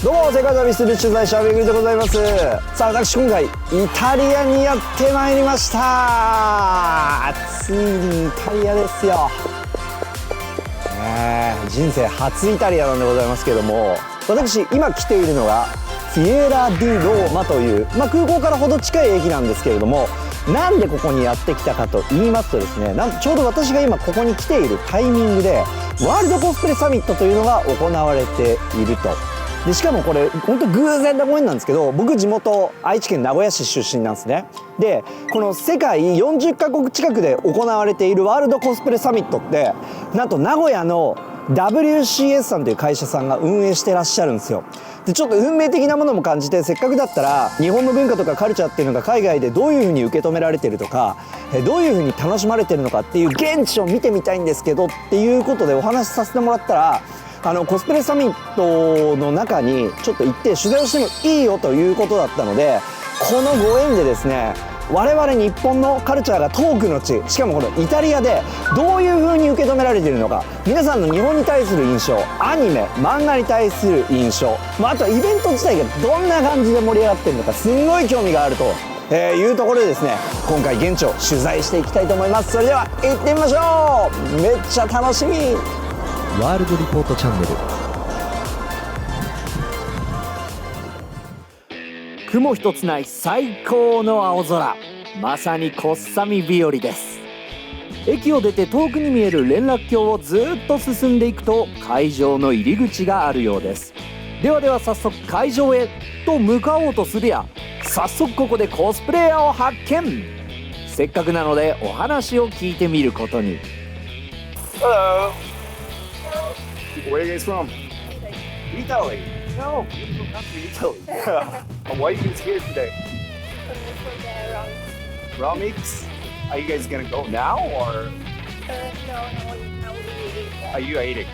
どうも世界旅する取材者めぐりでございます。さあ私今回イタリアにやってまいりました。ついにイタリアですよ。人生初イタリアなんでございますけども、私今来ているのがフィエラ・ディ・ローマという、空港からほど近い駅なんですけれども、なんでここにやってきたかと言いますとですね、ちょうど私が今ここに来ているタイミングでワールドコスプレサミットというのが行われていると。でしかもこれ本当偶然なご縁なんですけど、僕地元愛知県名古屋市出身なんですね。でこの世界40カ国近くで行われているワールドコスプレサミットって、なんと名古屋の WCS さんという会社さんが運営してらっしゃるんですよ。でちょっと運命的なものも感じて、せっかくだったら日本の文化とかカルチャーっていうのが海外でどういうふうに受け止められてるとか、どういうふうに楽しまれてるのかっていう現地を見てみたいんですけどっていうことでお話しさせてもらったら、コスプレサミットの中にちょっと行って取材をしてもいいよということだったので、このご縁でですね、我々日本のカルチャーが遠くの地、しかもこのイタリアでどういう風に受け止められているのか、皆さんの日本に対する印象、アニメ漫画に対する印象、あとはイベント自体がどんな感じで盛り上がっているのか、すんごい興味があるというところでですね、今回現地を取材していきたいと思います。それでは行ってみましょう。めっちゃ楽しみ。ワールドリポートチャンネル。雲一つない最高の青空、まさに小雨日和です。駅を出て遠くに見える連絡橋をずっと進んでいくと会場の入り口があるようです。では早速会場へと向かおうとするや、早速ここでコスプレイヤーを発見。せっかくなのでお話を聞いてみることに。 Hello. Where are you guys from? Italy. No, beautiful country, Italy. Why are you guys here today? Raw mix? Are you guys gonna go now or No, are you eating?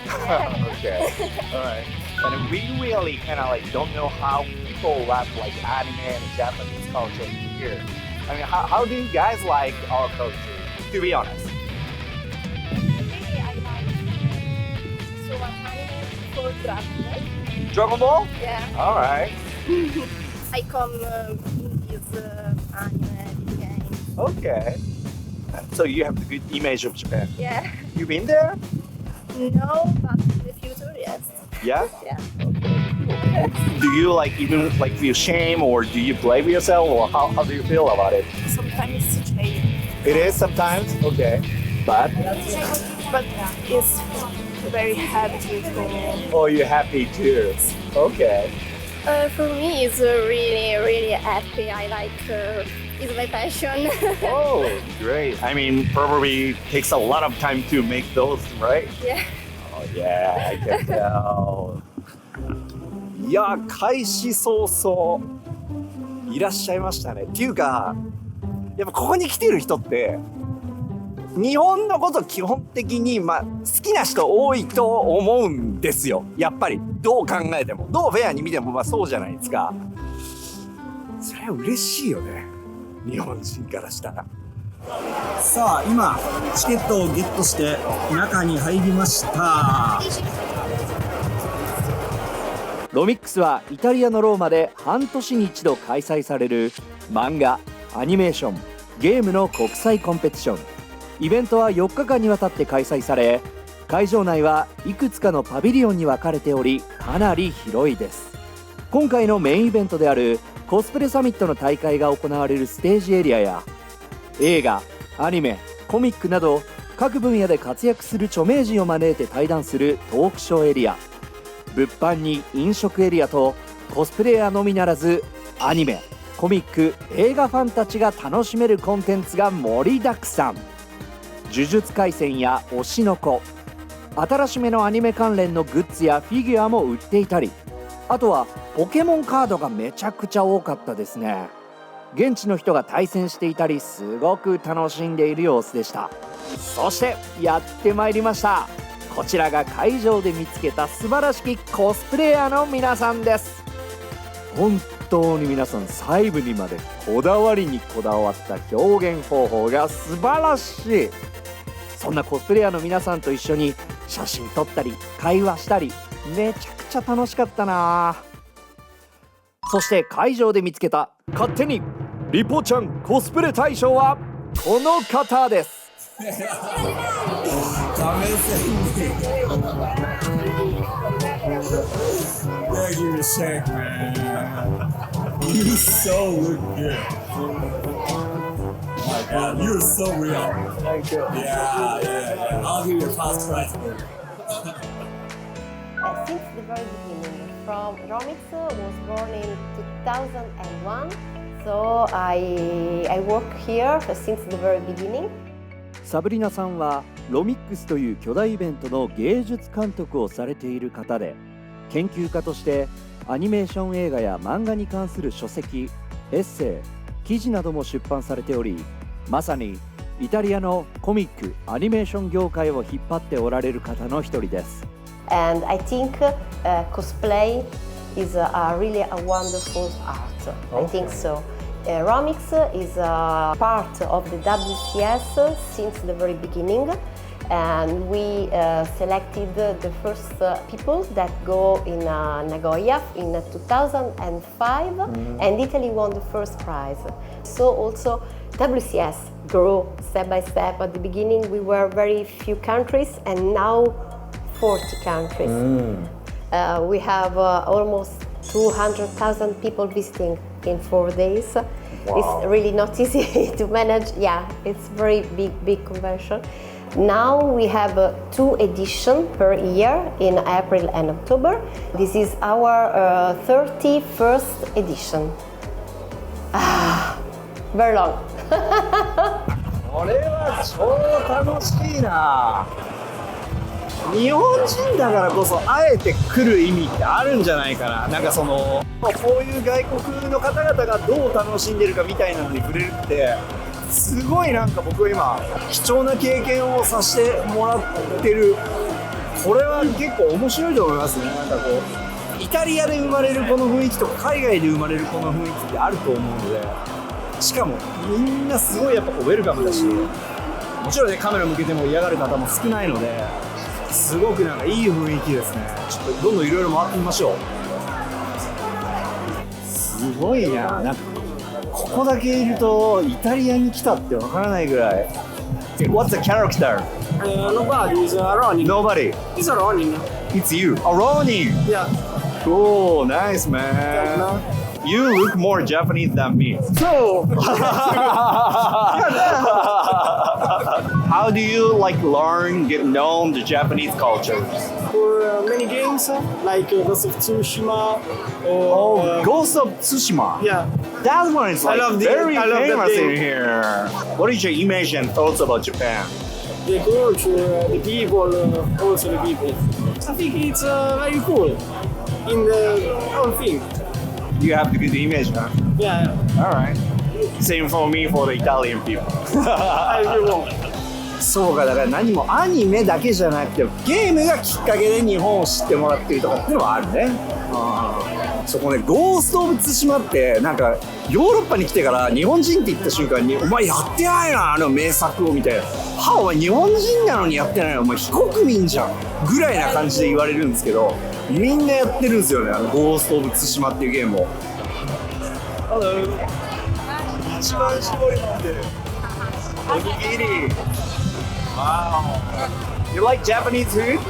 Okay, alright. And we really kind of like don't know how people love like anime and Japanese culture here. I mean, how do you guys like our culture? To be honest. Really, I like so much anime for Dragon Ball. Dragon Ball? Yeah, Alright. I come in this anime game. Okay. So you have the good image of Japan. Yeah, You been there? no, but in the future, yes. Yeah. Yeah. Do you like even like feel shame or do you blame yourself or how do you feel about it? Sometimes it's changing, It is sometimes. Okay. But but it's very happy for me. oh, you're happy too. Okay. For me, it's really happy. I like it's my passion. Oh, great. I mean, probably takes a lot of time to make those, right? Yeah. Oh yeah, I can tell. いや、開始早々いらっしゃいましたね。っていうか、やっぱここに来てる人って日本のこと基本的に好きな人多いと思うんですよ。やっぱりどう考えても、どうフェアに見てもそうじゃないですか。それは嬉しいよね、日本人からしたら。さあ今チケットをゲットして中に入りました。ロミックスはイタリアのローマで半年に一度開催される漫画、アニメーション、ゲームの国際コンペティション。イベントは4日間にわたって開催され、会場内はいくつかのパビリオンに分かれており、かなり広いです。今回のメインイベントであるコスプレサミットの大会が行われるステージエリアや、映画、アニメ、コミックなど各分野で活躍する著名人を招いて対談するトークショーエリア、物販に飲食エリアと、コスプレイヤーのみならずアニメ、コミック、映画ファンたちが楽しめるコンテンツが盛りだくさん。呪術廻戦や推しの子、新しめのアニメ関連のグッズやフィギュアも売っていたり、あとはポケモンカードがめちゃくちゃ多かったですね。現地の人が対戦していたり、すごく楽しんでいる様子でした。そしてやってまいりました。こちらが会場で見つけた素晴らしきコスプレイヤーの皆さんです。本当に皆さん細部にまでこだわりにこだわった表現方法が素晴らしい。そんなコスプレイヤーの皆さんと一緒に写真撮ったり会話したり、めちゃくちゃ楽しかったな。そして会場で見つけた勝手にリポちゃんコスプレ大賞はこの方です。Thank you, Shake, man. You so look good. Oh my God, you're so real. Thank you. Yeah. I'll give you a fast prize. Since the very beginning, from Romix was born in 2001, so I work here since the very beginning. サブリナさんはロミックスという巨大イベントの芸術監督をされている方で、研究家としてアニメーション映画や漫画に関する書籍、エッセイ、記事なども出版されており、まさにイタリアのコミック・アニメーション業界を引っ張っておられる方の一人です。And I think cosplay is really a wonderful art. I think so. Romix is a part of the WCS since the very beginning, and we selected the first people that go in Nagoya in 2005, and Italy won the first prize. So also WCS grew step by step. At the beginning we were very few countries, and now 40 countries. We have almost 200,000 people visiting in 4 days. Wow. It's really not easy to manage. Yeah, it's very big convention. Now we have 2 editions per year in April and October. This is our 31st edition. Very long. これは超楽しいな。日本人だからこそあえて来る意味ってあるんじゃないかな。なんかそのこういう外国の方々がどう楽しんでるかみたいなのに触れるってすごいなんか僕は今貴重な経験をさせてもらってる。これは結構面白いと思いますね。なんかこうイタリアで生まれるこの雰囲気とか海外で生まれるこの雰囲気ってあると思うので、しかもみんなすごいやっぱこうウェルカムだし、もちろんねカメラ向けても嫌がる方も少ないので、すごくなんかいい雰囲気ですね。ちょっとどんどんいろいろ回ってみましょう。すごいな。なんかここだけいるとイタリアに来たってわからないぐらい。What's the character? Nobody is Ronin. Nobody. He's a Ronin. It's you. A Ronin. Yeah. Cool. Nice, man. You look more Japanese than me. So, How do you like learn, get known the Japanese culture? for many games like Ghost of Tsushima or Ghost of Tsushima. yeah, That one is like I love very that famous in game. here. What is your image and thoughts about Japan? the culture, the people, also the people. I think it's very cool in the whole thing. You have the good image, huh? Yeah, All right. Same for me for the Italian people. I really want. そうか、だから何もアニメだけじゃなくてゲームがきっかけで日本を知ってもらってるとかっていうのはあるね。そこね、ゴースト・オブ・ツシマってなんかヨーロッパに来てから日本人って言った瞬間にお前やってないなあの名作をみたいな、はあお前日本人なのにやってないのお前非国民じゃんぐらいな感じで言われるんですけど、みんなやってるんですよね、あのゴースト・オブ・ツシマっていうゲームを。一番絞り飲んでるおにぎり。Wow. You like Japanese food?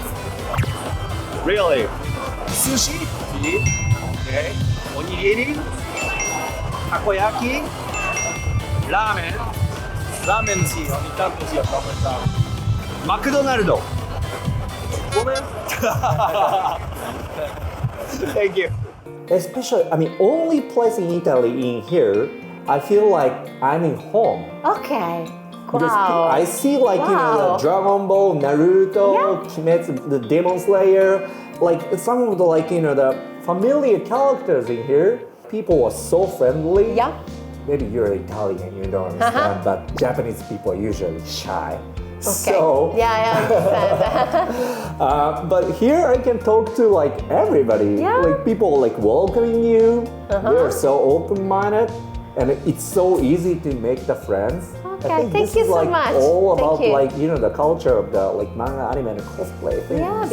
Really? Sushi? Okay. Onigiri? Takoyaki? Ramen? Ramen sì, ogni tanto sì, ho apprezzato. McDonald's? Come? Thank you. Especially, I mean, only place in Italy in here, I feel like I'm in home. Okay. Because Wow. I see like, you know, Wow. the Dragon Ball, Naruto, Yeah. Kimetsu, the Demon Slayer, like some of the like, you know, the familiar characters in here. People are so friendly. Yeah. Maybe you're Italian, you don't understand, but Japanese people are usually shy. Okay. So, Yeah, I understand. but here I can talk to like everybody. Yeah. Like people like welcoming you. They're so open-minded, and it's so easy to make the friends. Okay, I think thank this you is so like much. all Thank about you. like you know the culture of the like manga, anime, and cosplay things. Yeah.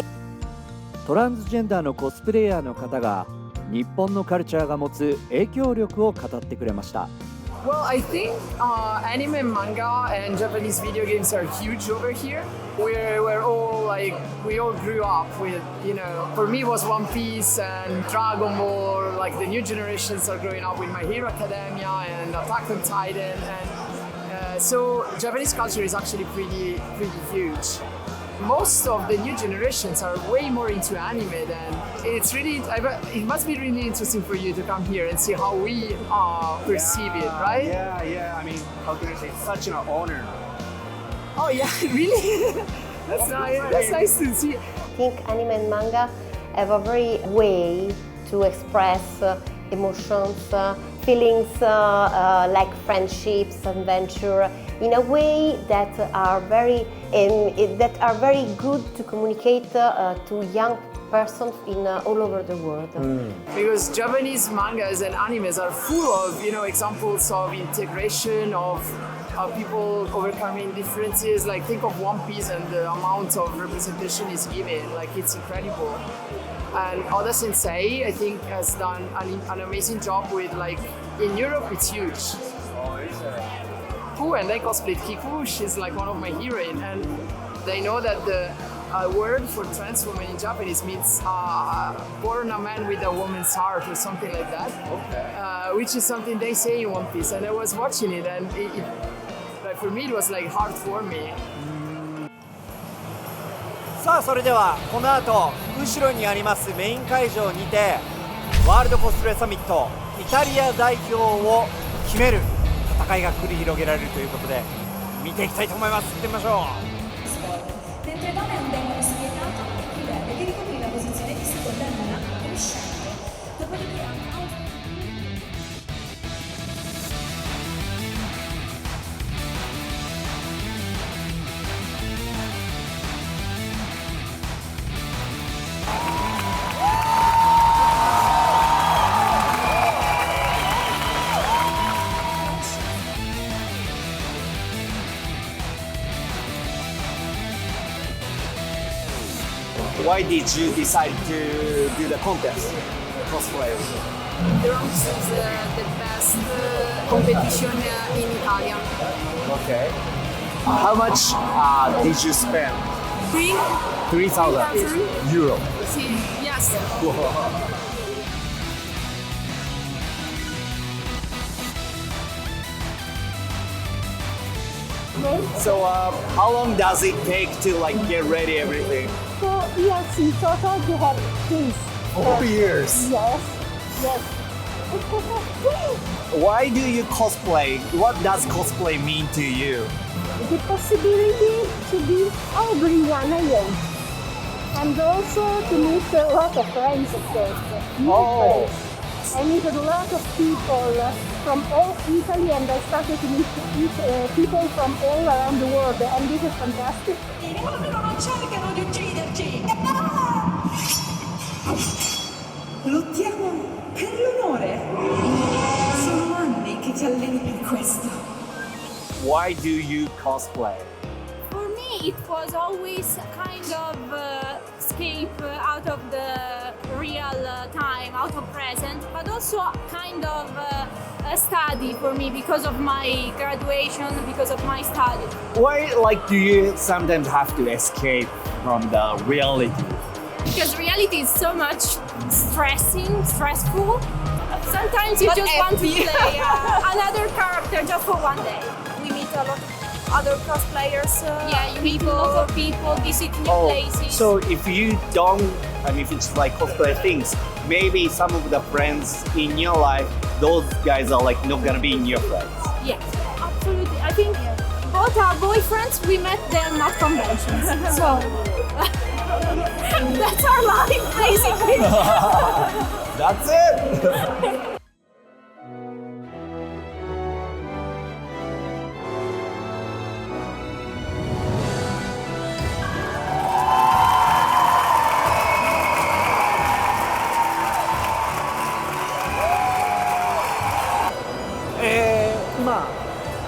トランスジェンダーのコスプレイヤーの方が日本のカルチャーが持つ影響力を語ってくれました。 Well, I think anime and manga and Japanese video games are huge over here. We're all like, we all grew up with, you know, for me it was One Piece and Dragon Ball, like the new generations are growing up with My Hero Academia and Attack on Titan. And so Japanese culture is actually pretty huge. Most of the new generations are way more into anime than it's really. It must be really interesting for you to come here and see how we perceive it, right? Yeah. I mean, how can I say? It's such an honor. Oh yeah, really? That's nice. That's nice to see. I think anime and manga have a very way to express emotions, feelings like friendships, adventure, in a way that are very good to communicate to young persons in all over the world. Because Japanese mangas and animes are full of, you know, examples of integration of people overcoming differences. Like think of One Piece and the amount of representation is given. Like it's incredible. And Oda Sensei, I think, has done an amazing job with, like, in Europe it's huge. Cool, and I cosplayed Kiku. She's like one of my heroines, and they know that the word for trans woman in Japanese means born a man with a woman's heart or something like that. Okay. Which is something they say in One Piece, and I was watching it, and like for me it was like heartwarming. さあそれではこの後後ろにありますメイン会場にてワールドコスプレサミットイタリア代表を決める戦いが繰り広げられるということで見ていきたいと思います。行ってみましょう。 Mentre donne è un demone spietato che crede di ricoprire la posizione di seconda luna crescente. Dopodiché ha Why did you decide to do the contest? Cosplay. Bronx is the best competition in Italy. Okay. How much did you spend? 3,000 euro. Yes. So how long does it take to like get ready everything? 4 years in total you have this. 4 years. Yes, yes. Why do you cosplay? What does cosplay mean to you? The possibility to be everyone I am. And also to meet a lot of friends, of course. New friends. I meet a lot of people from all Italy, and I started to meet people from all around the world, and this is fantastic. non cercano di ucciderci! Lottiamo per l'onore! Sono anni che ti alleni per questo. Why do you cosplay? For me, it was always kind of escape out of the real time, out of present, but also kind of a study for me because of my graduation, because of my study. Why like do you sometimes have to escape from the reality? Because reality is so much stressful. Sometimes you just want to play another character just for one day. We meet a lot of other cosplayers. Yeah, you meet lots of people, visit new places. So if you don't, I mean, if it's like cosplay things, maybe some of the friends in your life, those guys are like not gonna be in your friends. Yes, absolutely. I think both our boyfriends, we met them at conventions. So that's our life, basically. That's it.今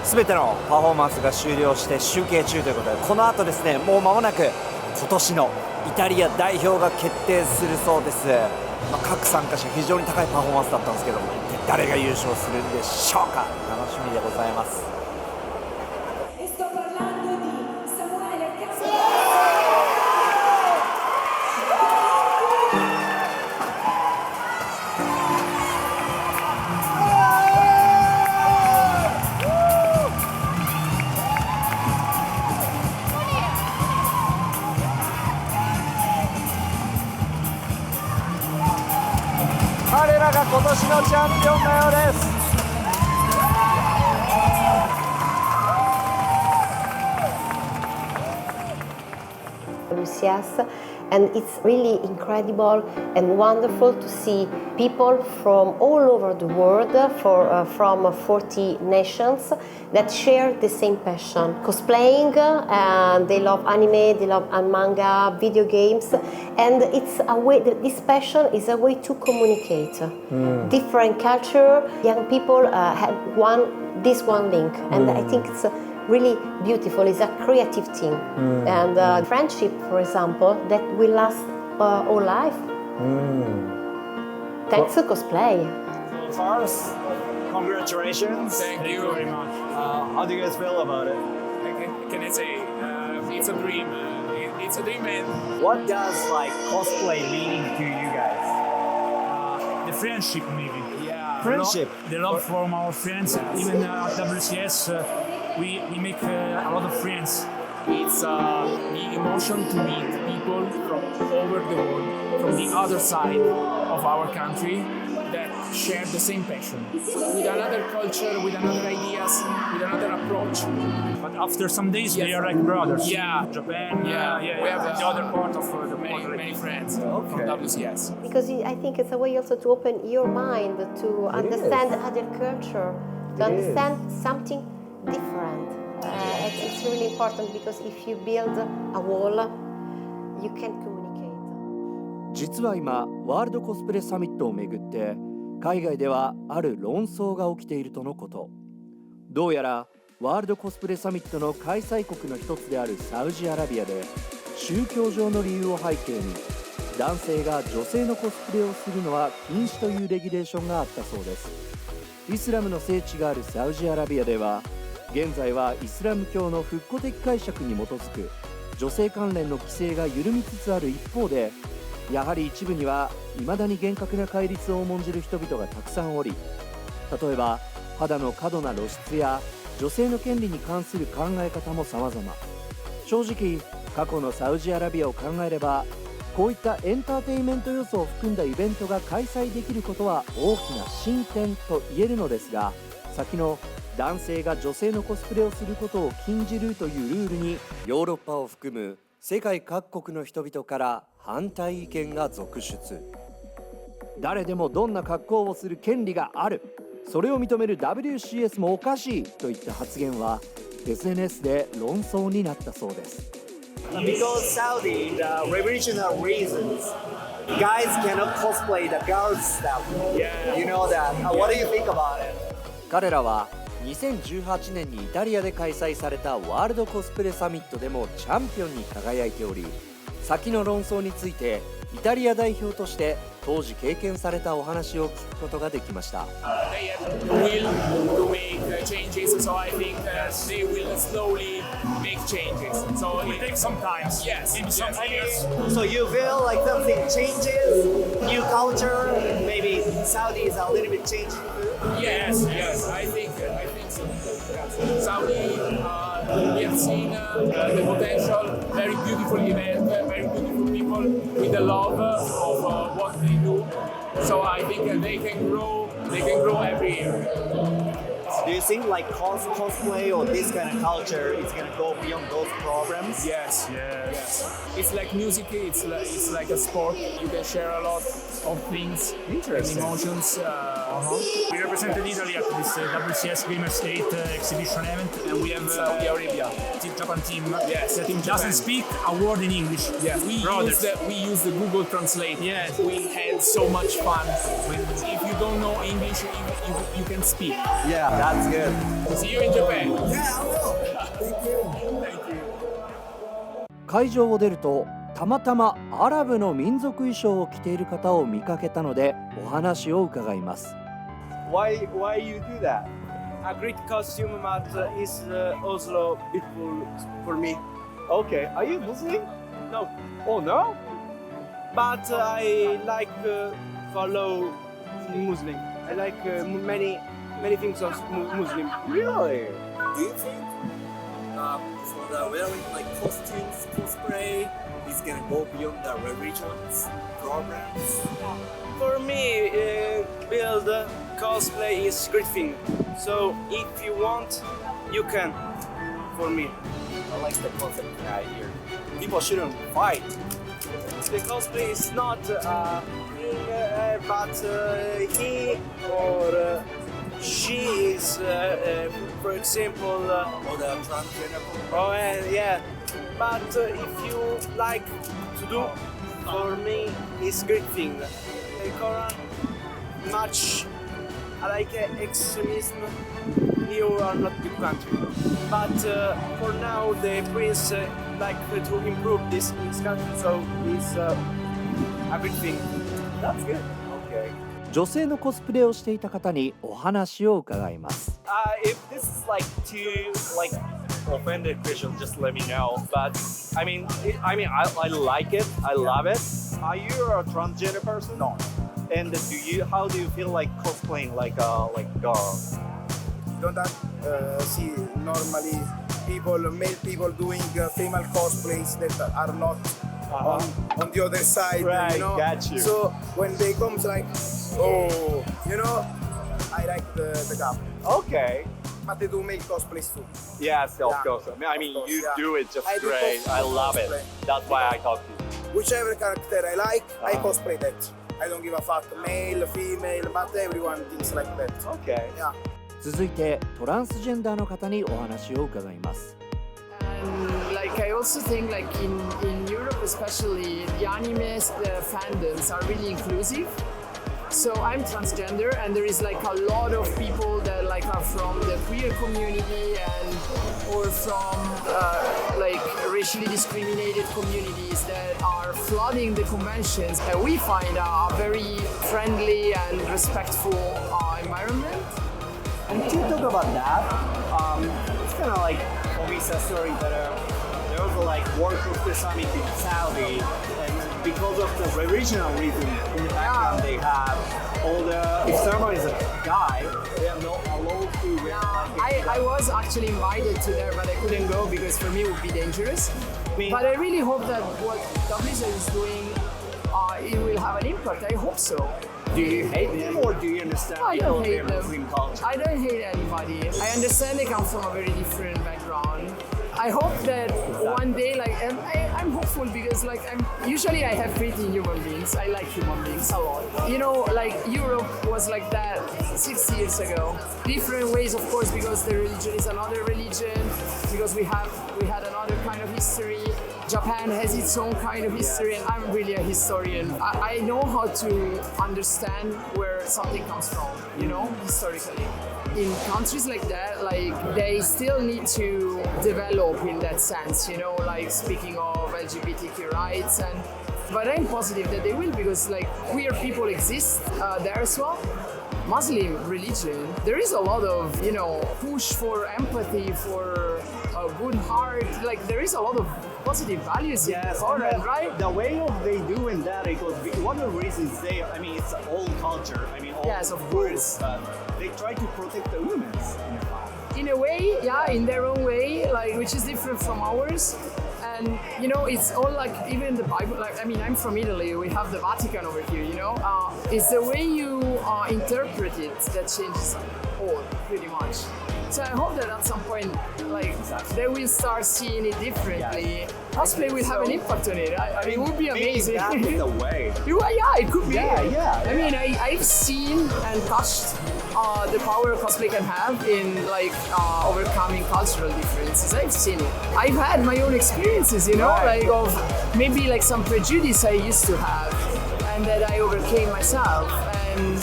全てのパフォーマンスが終了して集計中ということで、この後ですね、もう間もなく今年のイタリア代表が決定するそうです。各参加者非常に高いパフォーマンスだったんですけども、誰が優勝するんでしょうか。楽しみでございます。彼らが今年のチャンピオンのようです。WCS, and it's really incredible and wonderful to see people from all over the world, from 40 nations, that share the same passion, cosplaying, and they love anime, they love manga, video games, and it's a way that this passion is a way to communicate. Different culture, young people have this one link, and I think it's really beautiful. It's a creative thing, and friendship, for example, that will last all life. Thanks to cosplay. First, congratulations. Thank you very much. How do you guys feel about it? Can I say it's a dream? It's a dream, and What does like cosplay mean to you guys? The friendship, maybe. yeah, Friendship. The love from our friends. Even at WCS, we make a lot of friends. it's the emotion to meet people from over the world, from the other side of our country, that share the same passion, with another culture, with another ideas, with another approach. But after some days, Yes. we are like brothers. Yeah. Japan, We have the other part of the many friends from WCS. Because I think it's a way also to open your mind to understand other culture, to understand something different. It's really important because if you build a wall, you can communicate. 実は今ワールドコスプレサミットをめぐって海外ではある論争が起きているとのこと。どうやらワールドコスプレサミットの開催国の一つであるサウジアラビアで宗教上の理由を背景に男性が女性のコスプレをするのは禁止というレギュレーションがあったそうです。イスラムの聖地があるサウジアラビアでは現在はイスラム教の復古的解釈に基づく女性関連の規制が緩みつつある一方で、やはり一部には未だに厳格な戒律を重んじる人々がたくさんおり、例えば肌の過度な露出や女性の権利に関する考え方も様々。正直過去のサウジアラビアを考えれば、こういったエンターテインメント要素を含んだイベントが開催できることは大きな進展と言えるのですが、先の男性が女性のコスプレをすることを禁じるというルールにヨーロッパを含む世界各国の人々から反対意見が続出。誰でもどんな格好をする権利がある、それを認める WCS もおかしいといった発言は SNS で論争になったそうです。Because Saudi, the revolutionary reasons, guys cannot cosplay the girls stuff. Yeah. You know that. What do you think about it? 彼らは2018年にイタリアで開催されたワールドコスプレサミットでもチャンピオンに輝いており、先の論争についてイタリア代表として当時経験されたお話を聞くことができました。They have will to make changes, so I think they will slowly make changes. So It will take some time. Yes, Maybe some years. So you feel like something changes, new culture, maybe Saudi is a little bit changing too? Yes, I think so. Saudi, we have seen the potential, very beautiful event, very beautiful people with the love of what they do. So I think they can grow every year. Do you think like cosplay or this kind of culture is going to go beyond those programs? Yes. It's like music. It's like a sport. You can share a lot of things and emotions. We represented Italy at this WCS Gamer State exhibition event, and we have Saudi Arabia. Japan team Yes, that Team doesn't Japan. speak a word in English. Yes, we use the Google Translate. Yes. We had so much fun. If you don't know English, you can speak. Yeah, that's good. See you in Japan. Yeah, I will. Thank you. 会場を出るとたまたまアラブの民族衣装を着ている方を見かけたのでお話を伺います。 Why you do that? A great costume, but is also beautiful for me. Okay, are you Muslim? No, Oh no? but I like follow Muslim. I like many things of Muslim. Really? Do you think for the wearing like costumes, cosplay is gonna go beyond the religions, programs? For me, build cosplay is great thing. So if you want, you can. For me, I like the concept here. People shouldn't fight. the cosplay is not but he or she is, for example, Or the transgender? oh yeah. But if you like to do, for me, it's great thing. The Quran much like extremism. You are not good country, but for now the prince like to improve this country, so it's a good thing. That's good. Okay. 女性のコスプレをしていた方にお話を伺います。 If this is like too like offended question, just let me know. But I mean, I like it. I love it. Are you a transgender person? No. And how do you feel like cosplaying like don't see normally male people doing female cosplays that are not on the other side, Right, you know. got you. So when they come like, oh, you know, I like the gap. Okay. But they do male cosplays too. Yes, of course. I mean, Of course, you yeah. do it just I do great. cosplay. I love it. That's why I talked to you. Whichever character I like, I Uh-huh. cosplay that. I don't give a fuck, male, female, but everyone thinks like that. Okay. Yeah. 続いてトランスジェンダーの方にお話を伺います。 And like I also think like in Europe especially the animes, the fandoms are really inclusive. So I'm transgender and there is like a lot of people that like are from the queer community and or from like racially discriminated communities that are flooding the conventions, and we find a very friendly and respectful environment. And to talk about that, it's kind of like Obisa story that there was a like World Cosplay Summit in Saudi, and because of the regional reason in the background they have, all the if someone is a guy, they are not allowed to wear like I was actually invited to there, but I couldn't go because for me it would be dangerous. But I really hope that what WZ is doing, it will have an impact. I hope so. Do you hate them or do you understand I people don't of their hate them. Muslim culture? I don't hate anybody. I understand they come from a very different background. I hope that one day, like, I'm hopeful because, like, usually I have faith in human beings. I like human beings a lot. You know, like Europe was like that 6 years ago. Different ways, of course, because the religion is another religion. Because we had another kind of history. Japan has its own kind of history, and I'm really a historian. I know how to understand where something comes from, you know, historically. In countries like that, like they still need to develop in that sense, you know, like speaking of LGBTQ rights, but I'm positive that they will because like queer people exist there as well. Muslim religion, there is a lot of, you know, push for empathy, for a good heart, like there is a lot of positive values in the Quran, right? The way of they doing that, because one of the reasons it's old culture. Yes, of course. They try to protect the women. In a way, yeah, in their own way, like which is different from ours. And you know, it's all like even the Bible. Like I'm from Italy. We have the Vatican over here. You know, it's the way you interpret it that changes all pretty much. So I hope that at some point, like, they will start seeing it differently. Cosplay will have an impact on it. I mean, it would be amazing. Maybe that's the way. Yeah, it could be. Yeah. I mean, I've seen and touched the power cosplay can have in like overcoming cultural differences. I've seen it. I've had my own experiences, you know, like of maybe like some prejudice I used to have, and that I overcame myself. And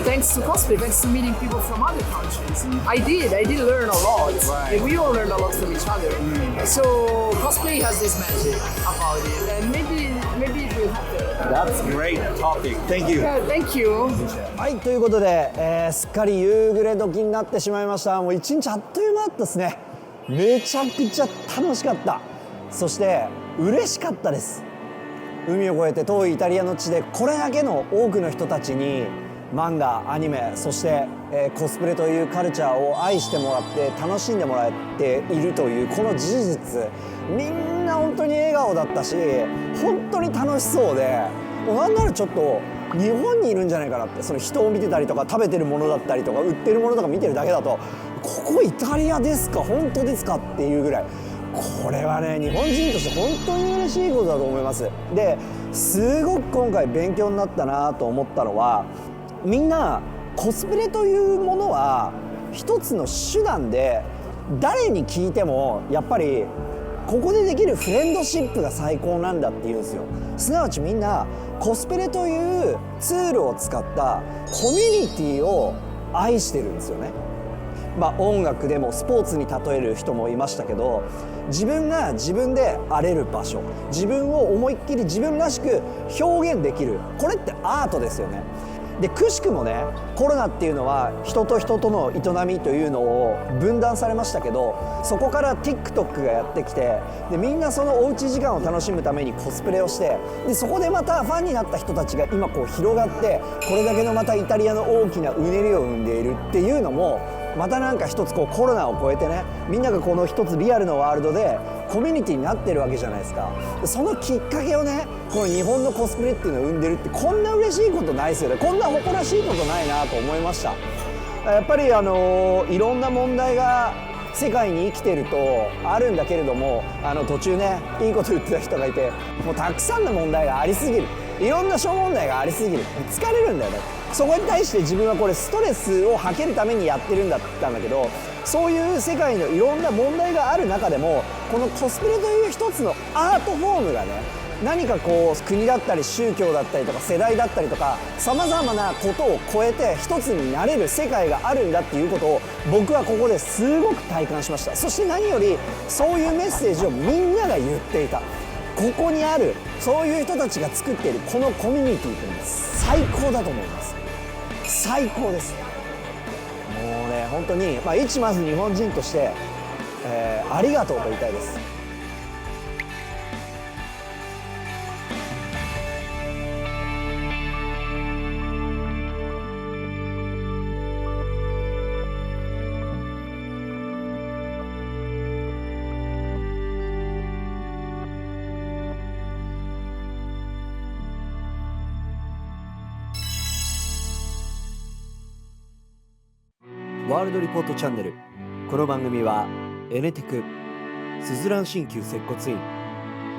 thanks to cosplay, thanks to meeting people from other countries, I did learn a lot. Right. We all learned a lot from each other. So cosplay has this magic about it, and maybe maybe it will happen. That's great topic. Thank you. Thank you. はい、ということで、すっかり夕暮れ時になってしまいました。もう一日あっという間だったですね。めちゃくちゃ楽しかった。そして嬉しかったです。海を越えて遠いイタリアの地でこれだけの多くの人たちに漫画、アニメ、そして、コスプレというカルチャーを愛してもらって楽しんでもらっているというこの事実、みんな本当に笑顔だったし、本当に楽しそうで、なんならちょっと日本にいるんじゃないかなって、その人を見てたりとか食べてるものだったりとか売ってるものとか見てるだけだと、ここイタリアですか、本当ですかっていうぐらい、これはね日本人として本当に嬉しいことだと思います。ですごく今回勉強になったなと思ったのは、みんなコスプレというものは一つの手段で、誰に聞いてもやっぱりここでできるフレンドシップが最高なんだって言うんですよ。すなわちみんなコスプレというツールを使ったコミュニティを愛してるんですよね。音楽でもスポーツに例える人もいましたけど、自分が自分で荒れる場所、自分を思いっきり自分らしく表現できる、これってアートですよね。でくしくもね、コロナっていうのは人と人との営みというのを分断されましたけど、そこから TikTok がやってきて、でみんなそのおうち時間を楽しむためにコスプレをして、でそこでまたファンになった人たちが今こう広がって、これだけのまたイタリアの大きなうねりを生んでいるっていうのも、またなんか一つこうコロナを超えてね、みんながこの一つリアルのワールドでコミュニティになってるわけじゃないですか。そのきっかけをね、この日本のコスプレっていうのを生んでるって、こんな嬉しいことないですよね。こんな誇らしいことないなと思いました。やっぱりいろんな問題が世界に生きてるとあるんだけれども、途中ねいいこと言ってた人がいて、もうたくさんの問題がありすぎる、いろんな小問題がありすぎる、疲れるんだよね。そこに対して自分はこれストレスを吐けるためにやってるんだったんだけど、そういう世界のいろんな問題がある中でも、このコスプレという一つのアートフォームがね、何かこう国だったり宗教だったりとか世代だったりとか、さまざまなことを超えて一つになれる世界があるんだっていうことを、僕はここですごく体感しました。そして何よりそういうメッセージをみんなが言っていた、ここにあるそういう人たちが作っているこのコミュニティっていうのは最高だと思います。最高です。もうね本当に、一まず日本人として、ありがとうと言いたいです。ワールドリポートチャンネル。この番組はエネテク、スズラン鍼灸接骨院、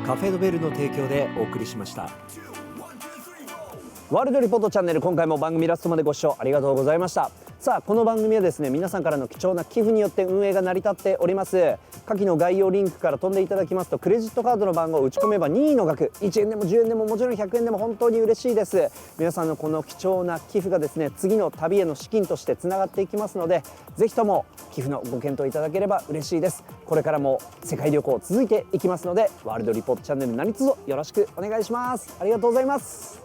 カフェドベルの提供でお送りしました。ワールドリポートチャンネル、今回も番組ラストまでご視聴ありがとうございました。さあこの番組はですね、皆さんからの貴重な寄付によって運営が成り立っております。下記の概要リンクから飛んでいただきますと、クレジットカードの番号を打ち込めば任意の額、1円でも10円でももちろん100円でも本当に嬉しいです。皆さんのこの貴重な寄付がですね、次の旅への資金としてつながっていきますので、ぜひとも寄付のご検討いただければ嬉しいです。これからも世界旅行続いていきますので、ワールドリポートチャンネル何卒よろしくお願いします。ありがとうございます。